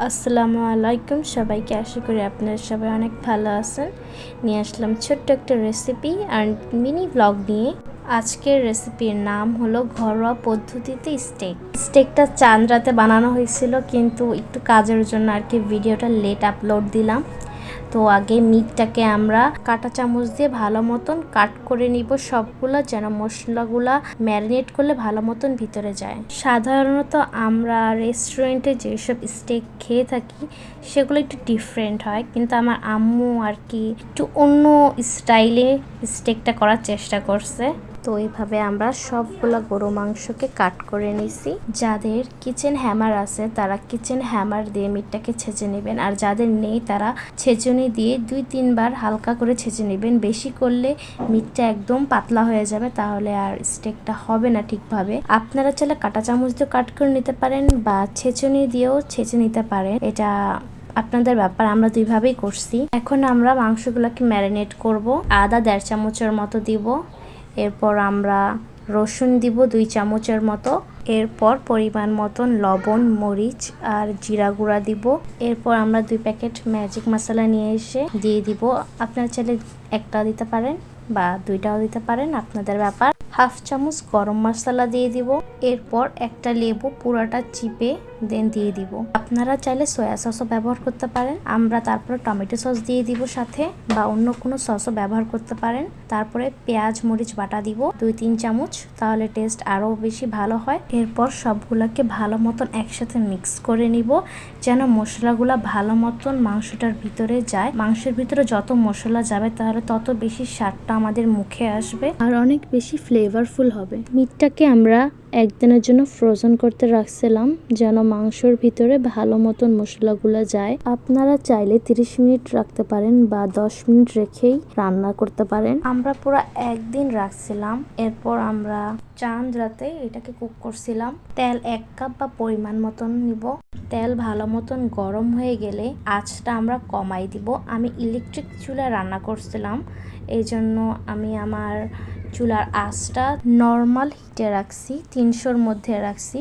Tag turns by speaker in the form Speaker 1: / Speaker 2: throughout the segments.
Speaker 1: আসসালামু আলাইকুম সবাইকে, আশা করি আপনারা সবাই অনেক ভালো আছেন। নিয়ে আসলাম ছোট্ট একটা রেসিপি আর মিনি ব্লগ নিয়ে। আজকের রেসিপির নাম হলো ঘরোয়া পদ্ধতিতে স্টেকটা চাঁদ রাতে বানানো হয়েছিল, কিন্তু একটু কাজের জন্য আর কি ভিডিওটা লেট আপলোড দিলাম। তো আগে মিটটাকে আমরা কাঁটা চামচ দিয়ে ভালো মতন কাট করে নিব সবগুলা, যেন মশলাগুলা ম্যারিনেট করলে ভালো মতন ভিতরে যায়। সাধারণত আমরা রেস্টুরেন্টে যেসব স্টেক খেয়ে থাকি সেগুলো একটু ডিফারেন্ট হয়, কিন্তু আমার আম্মু আর কি একটু অন্য স্টাইলে স্টেকটা করার চেষ্টা করছে। তো এইভাবে আমরা সবগুলা গরু মাংসকে কাট করে নিছি। যাদের কিচেন হ্যামার আছে তারা কিচেন হ্যামার দিয়ে মিটটাকে ছেঁচে নেবেন, আর যাদের নেই তারা ছেঁচুনি দিয়ে 2-3 বার হালকা করে ছেঁচে নেবেন। বেশি করলে মিটটা একদম পাতলা হয়ে যাবে, তাহলে আর স্টেকটা হবে না ঠিকভাবে। আপনারা চাইলে কাঁটা চামচ দিয়ে কাট করে নিতে পারেন বা ছেঁচুনি দিয়েও ছেঁচে নিতে পারেন, এটা আপনাদের ব্যাপার। আমরা দুইভাবেই করছি। এখন আমরা মাংসগুলোকে ম্যারিনেট করব। আদা 1.5 চামচের মতো দিব। এরপর আমরা রসুন দিব 2 চামচের মতো। এরপর পরিমাণ মতন লবণ, মরিচ আর জিরা গুঁড়া দিব। এরপর আমরা 2 প্যাকেট ম্যাজিক মশলা নিয়ে এসে দিয়ে দিব। আপনারা চাইলে একটা দিতে পারেন বা 2টাও দিতে পারেন, আপনাদের ব্যাপার। 1/2 চামচ গরম মশলা দিয়ে দিব। এরপর একটা লেবু পুরাটা চিপে দেন দিয়ে দিব। আপনারা চাইলে সয়া সসও ব্যবহার করতে পারেন। আমরা তারপরে টমেটো সস দিয়ে দিব সাথে, বা অন্য কোনো সসও ব্যবহার করতে পারেন। তারপরে পেঁয়াজ মরিচ বাটা দিব 2-3 চামচ, তাহলে টেস্ট আরও বেশি ভালো হয়। এরপর সবগুলাকে ভালো মতন একসাথে মিক্স করে নিব, যেন মশলাগুলা ভালো মতন মাংসটার ভিতরে যায়। মাংসের ভিতরে যত মশলা যাবে তাহলে তত বেশি স্বাদটা আমাদের মুখে আসবে আর অনেক বেশি ফ্লেভারফুল হবে। মিটটাকে আমরা একদিনের জন্য ফ্রোজেন করতে রাখছিলাম, যেন মাংসর ভিতরে ভালো মতন মশলাগুলো যায়। আপনারা চাইলে 30 মিনিট রাখতে পারেন বা 10 মিনিট রেখেই রান্না করতে পারেন। আমরা পুরো একদিন রাখছিলাম। এরপর আমরা চাঁদ রাতে এটাকে কুক করছিলাম। তেল 1 কাপ বা পরিমাণ মতন নিব। তেল ভালো মতন গরম হয়ে গেলে আঁচটা আমরা কমাই দিব। আমি ইলেকট্রিক চুলায় রান্না করছিলাম, এই জন্য আমি আমার চুলার আঁচটা নর্মাল হিটে রাখছি, 300-র মধ্যে রাখছি।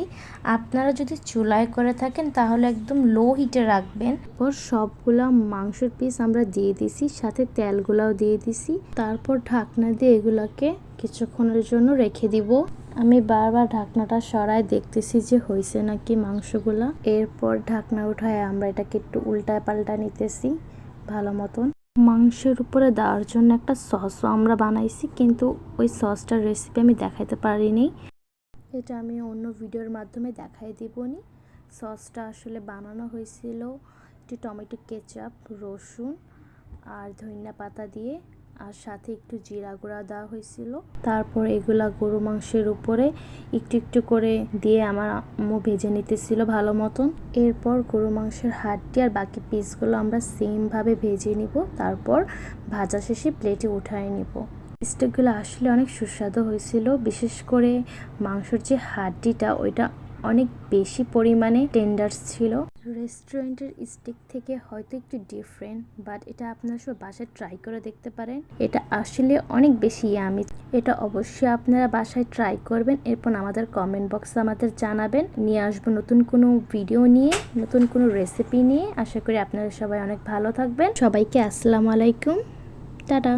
Speaker 1: আপনারা যদি চুলায় করে থাকেন তাহলে একদম লো হিটে রাখবেন। এরপর সবগুলা মাংসের পিস আমরা দিয়ে দিছি, সাথে তেলগুলাও দিয়ে দিছি। তারপর ঢাকনা দিয়ে এগুলাকে কিছুক্ষণের জন্য রেখে দিব। আমি বারবার ঢাকনাটা সরায় দেখতেছি যে হয়েছে নাকি মাংসগুলা। এরপর ঢাকনা উঠায় আমরা এটাকে একটু উল্টায় পাল্টা নিতেছি ভালো মতন। মাংসের উপরে দেওয়ার জন্য একটা সসও আমরা বানাইছি, কিন্তু ওই সসটার রেসিপি আমি দেখাইতে পারিনি। এটা আমি অন্য ভিডিওর মাধ্যমে দেখাই দেবনি। সসটা আসলে বানানো হয়েছিল একটু টমেটো কেচাপ, রসুন আর ধনিয়া পাতা দিয়ে, আর সাথে একটু জিরা গুঁড়া দেওয়া হয়েছিল। তারপর এগুলা গরু মাংসের উপরে একটু একটু করে দিয়ে আমার আম্মু ভেজে নিতেছিল ভালো মতন। এরপর গরু মাংসের হাড্ডি আর বাকি পিসগুলো আমরা সেমভাবে ভেজে নিব। তারপর ভাজা শেষে প্লেটে উঠায় নিব। স্টেকগুলো আসলে অনেক সুস্বাদু হয়েছিল, বিশেষ করে মাংসের যে হাড্ডিটা ওইটা অনেক বেশি পরিমাণে টেন্ডার ছিল। রেস্টুরেন্টের স্টেক থেকে হয়তো একটু ডিফারেন্ট, বাট এটা আপনারা সব বাসায় ট্রাই করে দেখতে পারেন। এটা আসলে অনেক বেশি ইয়ামি। এটা অবশ্যই আপনারা বাসায় ট্রাই করবেন। এরপর আমাদের কমেন্ট বক্সে আমাদের জানাবেন। নিয়ে আসবো নতুন কোনো ভিডিও নিয়ে, নতুন কোনো রেসিপি নিয়ে। আশা করি আপনারা সবাই অনেক ভালো থাকবেন। সবাইকে আসসালামু আলাইকুম, টাটা।